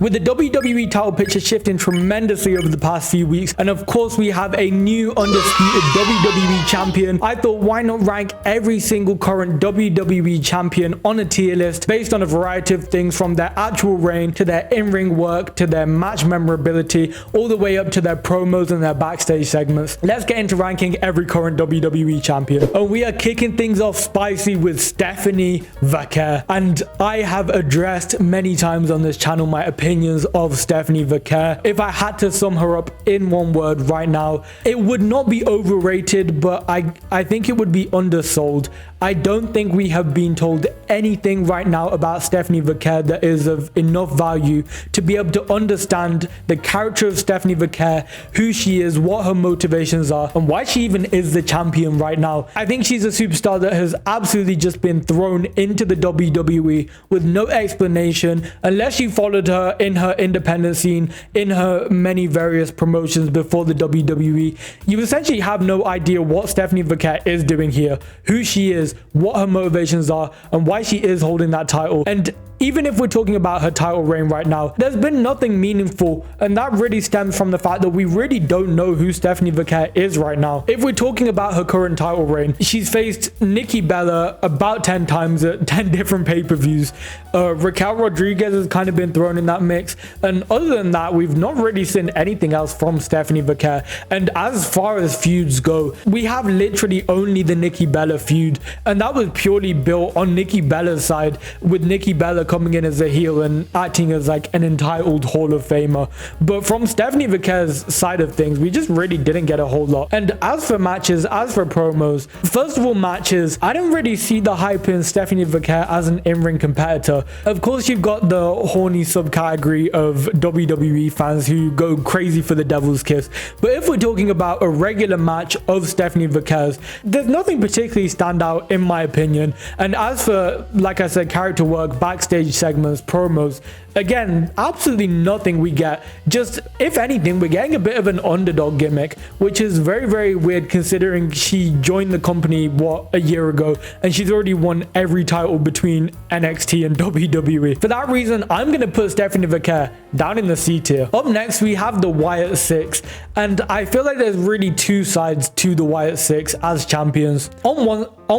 With the WWE title picture shifting tremendously over the past few weeks, and of course we have a new undisputed WWE champion, I thought why not rank every single current WWE champion on a tier list based on a variety of things, from their actual reign to their in-ring work to their match memorability, all the way up to their promos and their backstage segments. Let's get into ranking every current WWE champion. And we are kicking things off spicy with Stephanie Vaquer. And I have addressed many times on this channel my opinions of Stephanie Vaquer. If I had to sum her up in one word right now, it would not be overrated, but I think it would be undersold. I don't think we have been told anything right now about Stephanie Vaquer that is of enough value to be able to understand the character of Stephanie Vaquer, who she is, what her motivations are, and why she even is the champion right now. I think she's a superstar that has absolutely just been thrown into the WWE with no explanation, unless you followed her in her independent scene, in her many various promotions before the WWE. You essentially have no idea what Stephanie Vaquer is doing here, who she is, what her motivations are, and why she is holding that title. And even if we're talking about her title reign right now, there's been nothing meaningful, and that really stems from the fact that we really don't know who Stephanie Vaquer is right now. If we're talking about her current title reign, she's faced Nikki Bella about 10 times at 10 different pay-per-views. Raquel Rodriguez has kind of been thrown in that mix, and other than that, we've not really seen anything else from Stephanie Vaquer. And as far as feuds go, we have literally only the Nikki Bella feud, and that was purely built on Nikki Bella's side, with Nikki Bella coming in as a heel and acting as like an entitled Hall of Famer. But from Stephanie Vaquer's side of things, we just really didn't get a whole lot. And as for matches, as for promos, first of all, matches, I don't really see the hype in Stephanie Vaquer as an in-ring competitor. Of course, you've got the horny subcategory of WWE fans who go crazy for the Devil's Kiss. But if we're talking about a regular match of Stephanie Vaquer's, there's nothing particularly stand out in my opinion. And as for, like I said, character work, backstage segments, promos, again, absolutely nothing we get. Just, if anything, we're getting a bit of an underdog gimmick, which is very, very weird considering she joined the company, what, a year ago, and she's already won every title between NXT and WWE. For that reason, I'm going to put Stephanie Vaquer down in the C tier. Up next, we have the Wyatt Six, and I feel like there's really two sides to the Wyatt Six as champions. On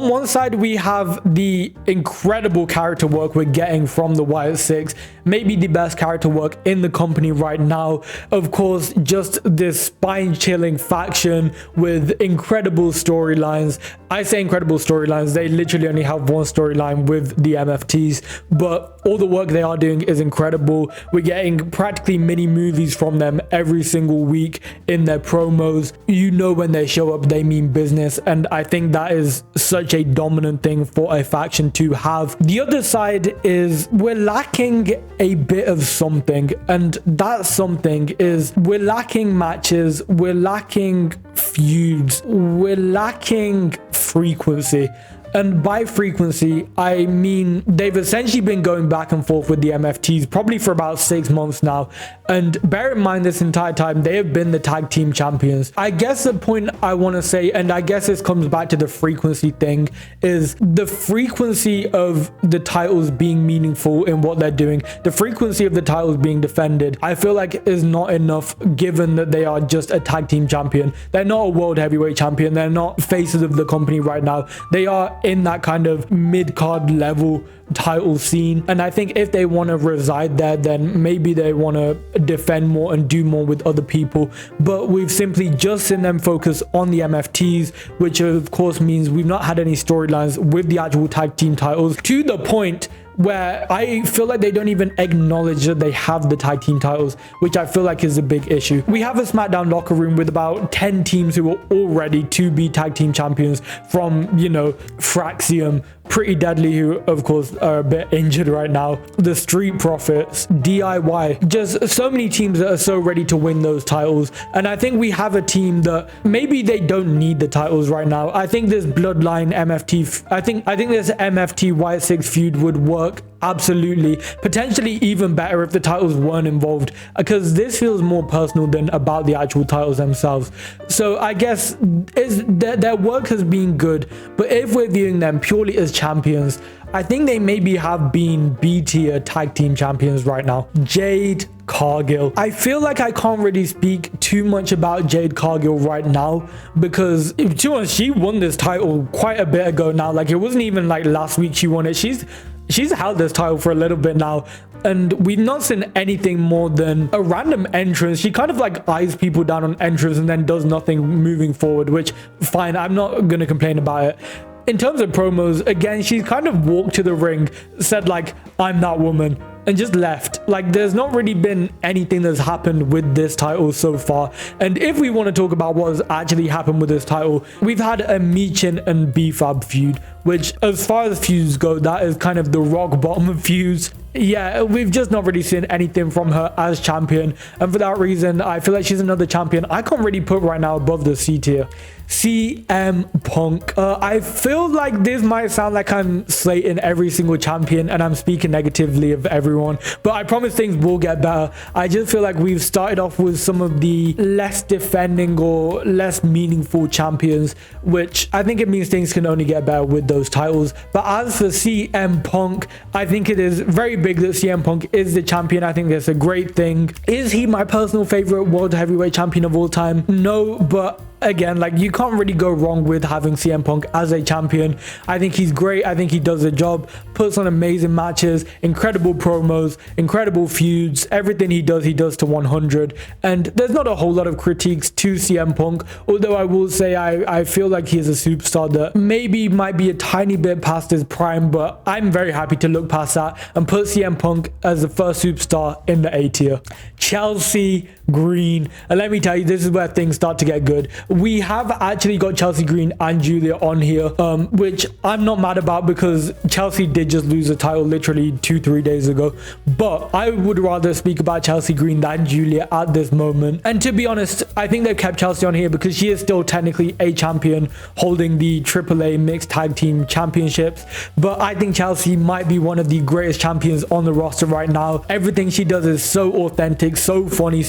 one side, we have the incredible character work we're getting from the Wyatt Six, maybe the best character work in the company right now. Of course, just this spine-chilling faction with incredible storylines. I say incredible storylines, they literally only have one storyline with the MFTs, but all the work they are doing is incredible. We're getting practically mini movies from them every single week in their promos. You know when they show up, they mean business, and I think that is such a dominant thing for a faction to have. The other side is we're lacking a bit of something, and that something is we're lacking matches, we're lacking feuds, we're lacking frequency. And by frequency, I mean they've essentially been going back and forth with the MFTs probably for about 6 months now. And bear in mind, this entire time, they have been the tag team champions. I guess the point I want to say, and I guess this comes back to the frequency thing, is the frequency of the titles being meaningful in what they're doing. The frequency of the titles being defended, I feel like is not enough given that they are just a tag team champion. They're not a world heavyweight champion. They're not faces of the company right now. They are in that kind of mid-card level title scene, and I think if they want to reside there, then maybe they want to defend more and do more with other people. But we've simply just seen them focus on the MFTs, which of course means we've not had any storylines with the actual tag team titles, to the point where I feel like they don't even acknowledge that they have the tag team titles, which I feel like is a big issue. We have a SmackDown locker room with about 10 teams who are all ready to be tag team champions, from, you know, Fraxium, Pretty Deadly, who of course are a bit injured right now, the Street Profits, DIY, just so many teams that are so ready to win those titles. And I think we have a team that maybe they don't need the titles right now. I think this Bloodline MFT, I think this MFT Wyatt Six feud would work work? Absolutely. Potentially even better if the titles weren't involved, because this feels more personal than about the actual titles themselves. So I guess their work has been good, but if we're viewing them purely as champions, I think they maybe have been B tier tag team champions right now. Jade Cargill. I feel like I can't really speak too much about Jade Cargill right now, because to be honest, she won this title quite a bit ago now. Like, it wasn't even like last week she won it. She's held this title for a little bit now, and we've not seen anything more than a random entrance. She kind of like eyes people down on entrance and then does nothing moving forward, which fine, I'm not gonna complain about it. In terms of promos, again, she's kind of walked to the ring, said like, I'm that woman, and just left. Like, there's not really been anything that's happened with this title so far. And if we want to talk about what has actually happened with this title, we've had a Michin and B-Fab feud, which as far as feuds go, that is kind of the rock bottom of feuds. Yeah, we've just not really seen anything from her as champion, and for that reason I feel like she's another champion I can't really put right now above the C tier. CM Punk. I feel like this might sound like I'm slating every single champion and I'm speaking negatively of everyone, but I promise things will get better. I just feel like we've started off with some of the less defending or less meaningful champions, which I think it means things can only get better with those titles. But as for CM Punk, I think it is very big that CM Punk is the champion. I think that's a great thing. Is he my personal favorite world heavyweight champion of all time? No, but again, like, you can't really go wrong with having CM Punk as a champion. I think he's great. I think he does the job, puts on amazing matches, incredible promos, incredible feuds. Everything he does to 100. And there's not a whole lot of critiques to CM Punk, although I will say I feel like he's a superstar that maybe might be a tiny bit past his prime, but I'm very happy to look past that and put CM Punk as the first superstar in the A tier. Chelsea Green. And let me tell you, this is where things start to get good. We have actually got Chelsea Green and Julia on here, which I'm not mad about, because Chelsea did just lose the title literally 2-3 days ago. But I would rather speak about Chelsea Green than Julia at this moment. And to be honest, I think they've kept Chelsea on here because she is still technically a champion holding the AAA Mixed Tag Team Championships. But I think Chelsea might be one of the greatest champions on the roster right now. Everything she does is so authentic, so funny,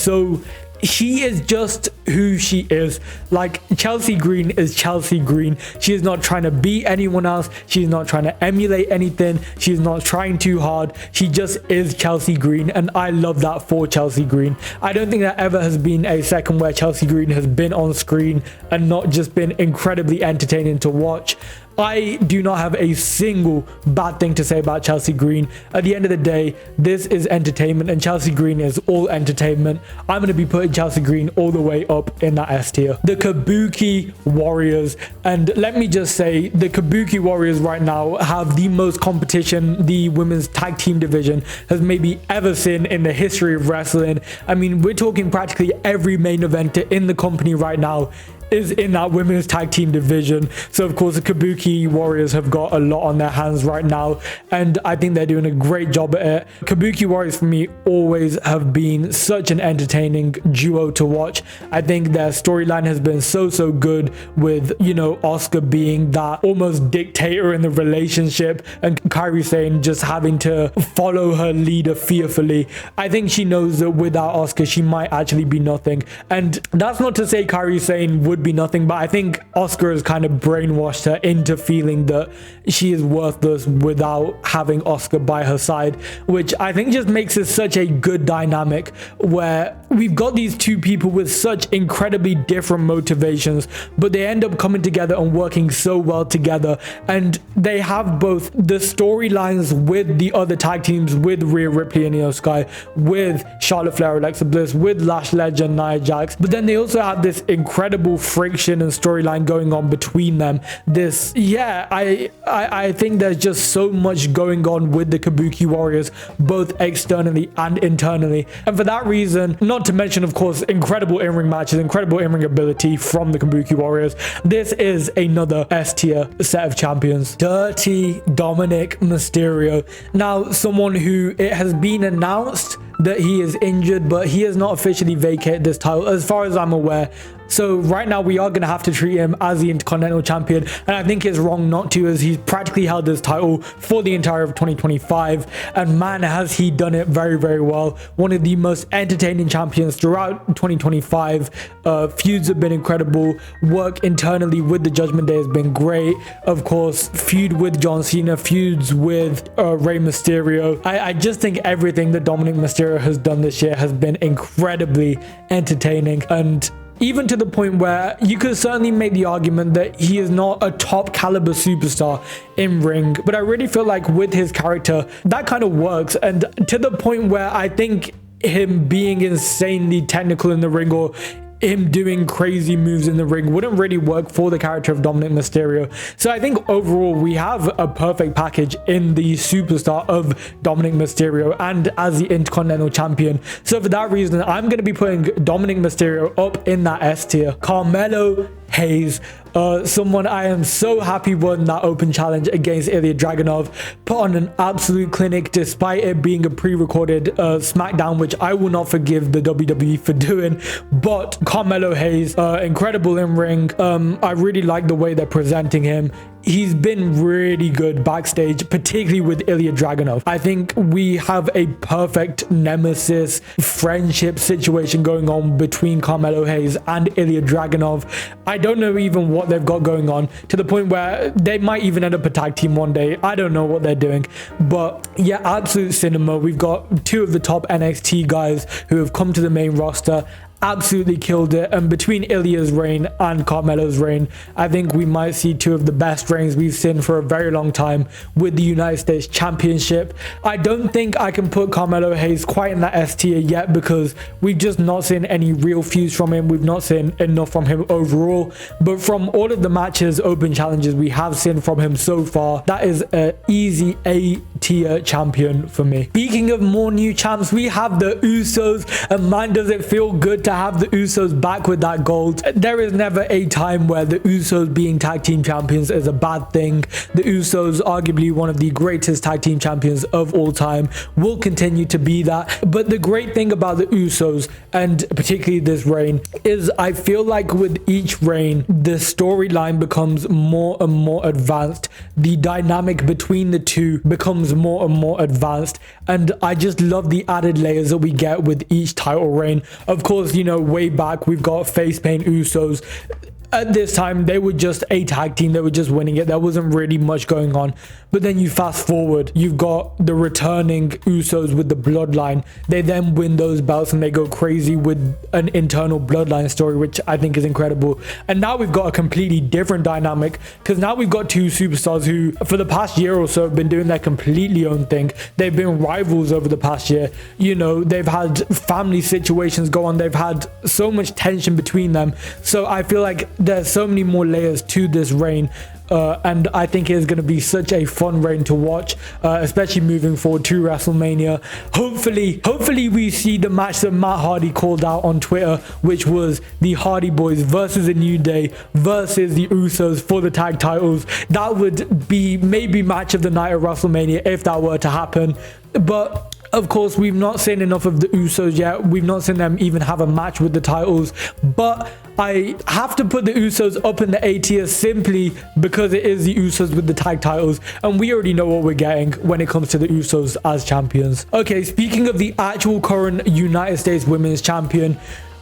she is just who she is. Like, Chelsea Green is Chelsea Green. She is not trying to be anyone else. She's not trying to emulate anything. She's not trying too hard. She just is Chelsea Green, and I love that for Chelsea Green. I don't think there ever has been a second where Chelsea Green has been on screen and not just been incredibly entertaining to watch. I do not have a single bad thing to say about Chelsea Green. At the end of the day, this is entertainment, and Chelsea Green is all entertainment. I'm going to be putting Chelsea Green all the way up in that S tier. The Kabuki Warriors. And let me just say, the Kabuki Warriors right now have the most competition the women's tag team division has maybe ever seen in the history of wrestling. I mean, we're talking practically every main eventer in the company right now is in that women's tag team division. So of course the Kabuki Warriors have got a lot on their hands right now, and I think they're doing a great job at it. Kabuki Warriors for me always have been such an entertaining duo to watch. I think their storyline has been so good, with, you know, Asuka being that almost dictator in the relationship and Kairi Sane just having to follow her leader fearfully. I think she knows that without Asuka she might actually be nothing, and that's not to say Kairi Sane would be nothing, but I think Asuka has kind of brainwashed her into feeling that she is worthless without having Asuka by her side, which I think just makes it such a good dynamic where we've got these two people with such incredibly different motivations, but they end up coming together and working so well together. And they have both the storylines with the other tag teams, with Rhea Ripley and Io Sky, with Charlotte Flair, Alexa Bliss, with Lash Legend, Nia Jax, but then they also have this incredible friction and storyline going on between them. This, yeah, I think there's just so much going on with the Kabuki Warriors, both externally and internally. And for that reason, not to mention of course incredible in-ring matches, incredible in-ring ability from the Kabuki Warriors, this is another S tier set of champions. Dirty Dominic Mysterio. Now, someone who it has been announced that he is injured, but he has not officially vacated this title as far as I'm aware. So right now we are going to have to treat him as the Intercontinental Champion, and I think it's wrong not to, as he's practically held this title for the entire of 2025, and man, has he done it very, very well. One of the most entertaining champions throughout 2025. Feuds have been incredible. Work internally with the Judgment Day has been great. Of course, feud with John Cena, feuds with Rey Mysterio. I just think everything that Dominic Mysterio has done this year has been incredibly entertaining, and even to the point where you could certainly make the argument that he is not a top caliber superstar in ring, but I really feel like with his character that kind of works, and to the point where I think him being insanely technical in the ring, or him doing crazy moves in the ring, wouldn't really work for the character of Dominic Mysterio. So I think overall we have a perfect package in the superstar of Dominic Mysterio and as the Intercontinental Champion. So for that reason, I'm going to be putting Dominic Mysterio up in that S tier. Carmelo Hayes, someone I am so happy won that open challenge against Ilya Dragunov, put on an absolute clinic despite it being a pre-recorded SmackDown, which I will not forgive the WWE for doing. But Carmelo Hayes, incredible in ring. I really like the way they're presenting him. He's been really good backstage, particularly with Ilya Dragunov. I think we have a perfect nemesis friendship situation going on between Carmelo Hayes and Ilya Dragunov. I don't know even what they've got going on, to the point where they might even end up a tag team one day. I don't know what they're doing, but yeah, absolute cinema. We've got two of the top NXT guys who have come to the main roster, absolutely killed it, and between Ilya's reign and Carmelo's reign, I think we might see two of the best reigns we've seen for a very long time with the United States Championship. I don't think I can put Carmelo Hayes quite in that S tier yet, because we've just not seen any real feuds from him. We've not seen enough from him overall, but from all of the matches, open challenges we have seen from him so far, that is an easy A tier champion for me. Speaking of more new champs, we have the Usos, and man, does it feel good to have the Usos back with that gold. There is never a time where the Usos being tag team champions is a bad thing. The Usos, arguably one of the greatest tag team champions of all time, will continue to be that. But the great thing about the Usos, and particularly this reign, is I feel like with each reign the storyline becomes more and more advanced. The dynamic between the two becomes more and more advanced, and I just love the added layers that we get with each title reign. Of course, you know, way back we've got face paint Usos. At this time they were just a tag team, they were just winning it, there wasn't really much going on. But then you fast forward, you've got the returning Usos with the bloodline. They then win those belts and they go crazy with an internal bloodline story, which I think is incredible. And now we've got a completely different dynamic, because now we've got two superstars who for the past year or so have been doing their completely own thing. They've been rivals over the past year. You know, they've had family situations go on, they've had so much tension between them. So I feel like there's so many more layers to this reign, and I think it's going to be such a fun reign to watch, especially moving forward to WrestleMania. Hopefully we see the match that Matt Hardy called out on Twitter, which was the Hardy Boys versus the New Day versus the Usos for the tag titles. That would be maybe match of the night at WrestleMania if that were to happen. But of course, we've not seen enough of the Usos yet. We've not seen them even have a match with the titles. But I have to put the Usos up in the A tier simply because it is the Usos with the tag titles. And we already know what we're getting when it comes to the Usos as champions. Okay, speaking of the actual current United States Women's Champion,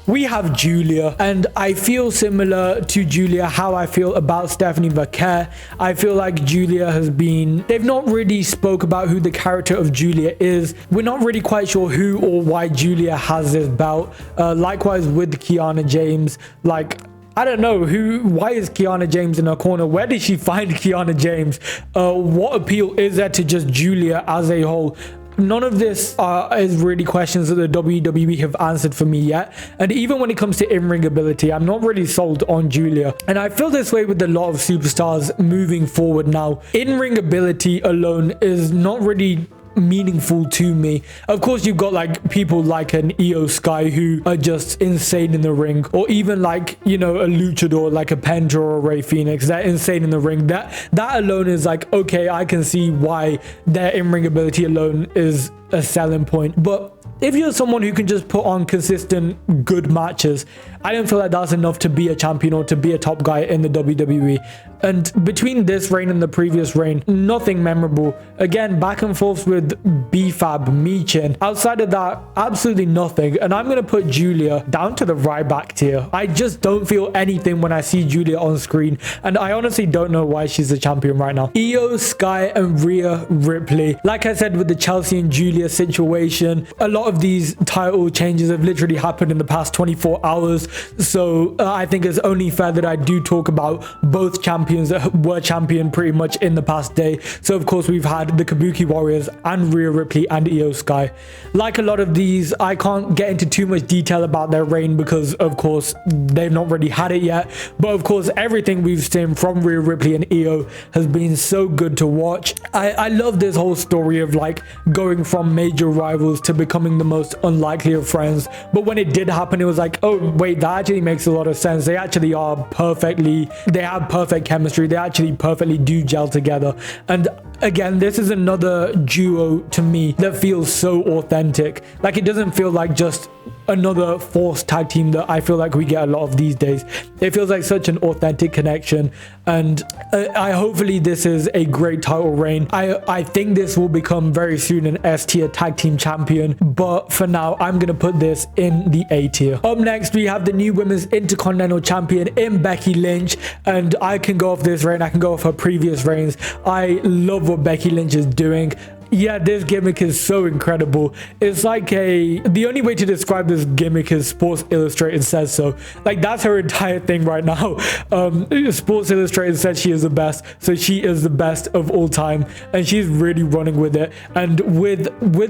we have Julia, and I feel similar to Julia how I feel about Stephanie Vaquer. I feel like Julia has been, they've not really spoke about who the character of Julia is. We're not really quite sure who or why Julia has this belt. Likewise with Kiana James, like, I don't know why is Kiana James in her corner? Where did she find Kiana James? What appeal is there to just Julia as a whole? None of this is really questions that the WWE have answered for me yet. And even when it comes to in-ring ability, I'm not really sold on Julia. And I feel this way with a lot of superstars moving forward now. In-ring ability alone is not really meaningful to me. Of course, you've got like people like an Io Sky who are just insane in the ring, or even like, you know, a luchador like a Penta or a Rey Fenix. They're insane in the ring. That alone is like, okay, I can see why their in-ring ability alone is a selling point. But if you're someone who can just put on consistent good matches, I don't feel like that's enough to be a champion or to be a top guy in the WWE. And between this reign and the previous reign, nothing memorable. Again, back and forth with B-Fab, Michin. Outside of that, absolutely nothing. And I'm going to put Julia down to the right back tier. I just don't feel anything when I see Julia on screen. And I honestly don't know why she's the champion right now. Io, Sky, and Rhea Ripley. Like I said with the Chelsea and Julia situation, a lot of these title changes have literally happened in the past 24 hours. So I think it's only fair that I do talk about both champions that were champion pretty much in the past day. So of course we've had the Kabuki Warriors and Rhea Ripley and Io Sky. Like a lot of these, I can't get into too much detail about their reign because of course they've not really had it yet. But of course everything we've seen from Rhea Ripley and Io has been so good to watch. I love this whole story of like going from major rivals to becoming the most unlikely of friends. But when it did happen, it was like, oh wait, that actually makes a lot of sense. They actually are they have perfect chemistry. They actually perfectly do gel together. And again, this is another duo to me that feels so authentic. Like it doesn't feel like just another forced tag team that I feel like we get a lot of these days. It feels like such an authentic connection, and I hopefully this is a great title reign. I think this will become very soon an S tier tag team champion, but for now I'm gonna put this in the A tier. Up next we have the new women's intercontinental champion in Becky Lynch, and I can go off this reign, I can go off her previous reigns. I love what Becky Lynch is doing. Yeah, this gimmick is so incredible. It's like the only way to describe this gimmick is Sports Illustrated says so. Like that's her entire thing right now. Sports Illustrated said she is the best, so she is the best of all time, and she's really running with it. And with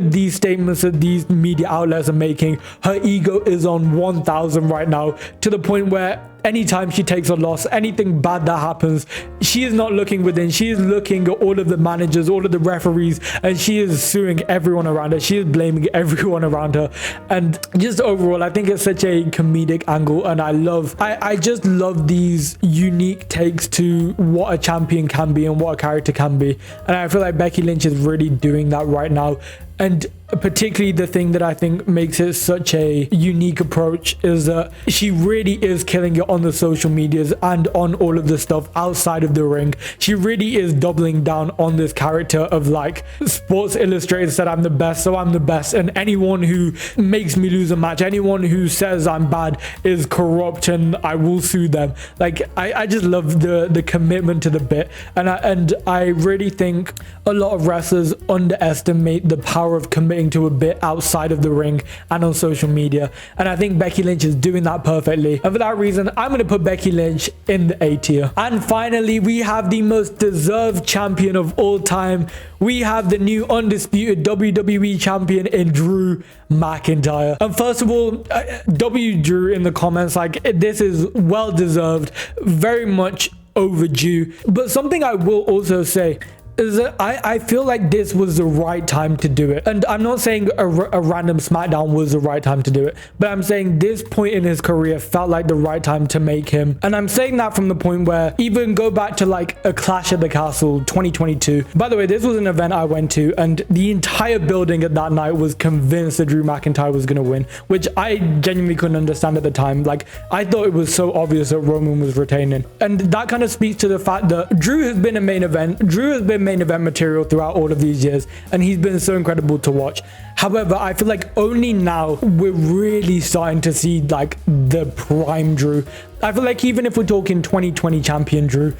these statements that these media outlets are making, her ego is on 1000 right now, to the point where anytime she takes a loss, anything bad that happens, she is not looking within. She is looking at all of the managers, all of the referees, and she is suing everyone around her. She is blaming everyone around her. And just overall, I think it's such a comedic angle, and I just love these unique takes to what a champion can be and what a character can be. And I feel like Becky Lynch is really doing that right now. And particularly the thing that I think makes it such a unique approach is that she really is killing it on the social medias and on all of the stuff outside of the ring. She really is doubling down on this character of like, Sports Illustrated said I'm the best, so I'm the best, and anyone who makes me lose a match, anyone who says I'm bad is corrupt and I will sue them. Like I just love the commitment to the bit, and I really think a lot of wrestlers underestimate the power of committing to a bit outside of the ring and on social media, and I think Becky Lynch is doing that perfectly. And for that reason, I'm going to put Becky Lynch in the A tier. And finally, we have the most deserved champion of all time. We have the new undisputed WWE champion in Drew McIntyre. And first of all, W Drew in the comments, like this is well deserved, very much overdue. But something I will also say is that I feel like this was the right time to do it. And I'm not saying a random SmackDown was the right time to do it, but I'm saying this point in his career felt like the right time to make him. And I'm saying that from the point where even go back to like a Clash at the Castle 2022. By the way, this was an event I went to, and the entire building at that night was convinced that Drew McIntyre was going to win, which I genuinely couldn't understand at the time. Like I thought it was so obvious that Roman was retaining. And that kind of speaks to the fact that Drew has been a main event. Drew has been main event material throughout all of these years, and he's been so incredible to watch. However, I feel like only now we're really starting to see like the prime Drew. I feel like even if we're talking 2020 champion Drew,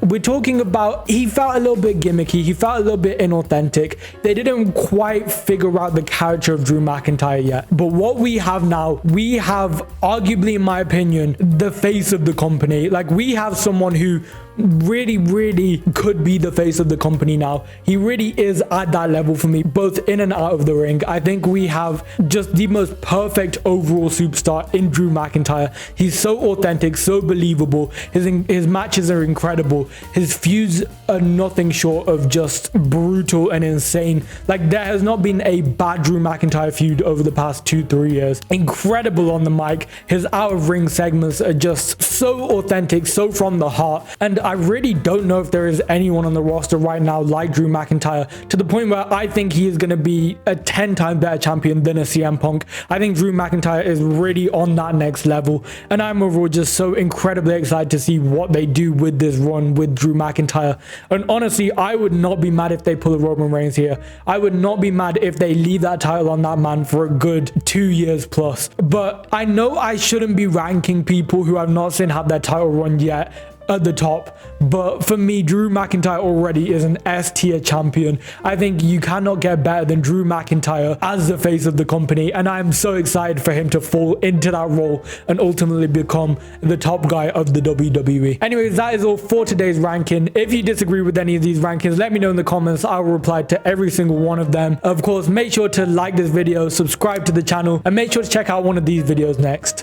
we're talking about, he felt a little bit gimmicky, he felt a little bit inauthentic. They didn't quite figure out the character of Drew McIntyre yet. But what we have now, we have arguably, in my opinion, the face of the company. Like we have someone who really could be the face of the company now. He really is at that level for me, both in and out of the ring. I think we have just the most perfect overall superstar in Drew McIntyre. He's so authentic, so believable. His matches are incredible. His feuds are nothing short of just brutal and insane. Like there has not been a bad Drew McIntyre feud over the past 2-3 years. Incredible on the mic. His out of ring segments are just so authentic, so from the heart. And I really don't know if there is anyone on the roster right now like Drew McIntyre, to the point where I think he is going to be a 10 times better champion than a CM Punk. I think Drew McIntyre is really on that next level, and I'm overall just so incredibly excited to see what they do with this run with Drew McIntyre. And honestly, I would not be mad if they pull a Roman Reigns here. I would not be mad if they leave that title on that man for a good 2 years plus. But I know I shouldn't be ranking people who I've not seen have their title run yet at the top, but for me, Drew McIntyre already is an S tier champion. I think you cannot get better than Drew McIntyre as the face of the company, and I'm so excited for him to fall into that role and ultimately become the top guy of the WWE. Anyways, that is all for today's ranking. If you disagree with any of these rankings, let me know in the comments. I will reply to every single one of them. Of course, make sure to like this video, subscribe to the channel, and make sure to check out one of these videos next.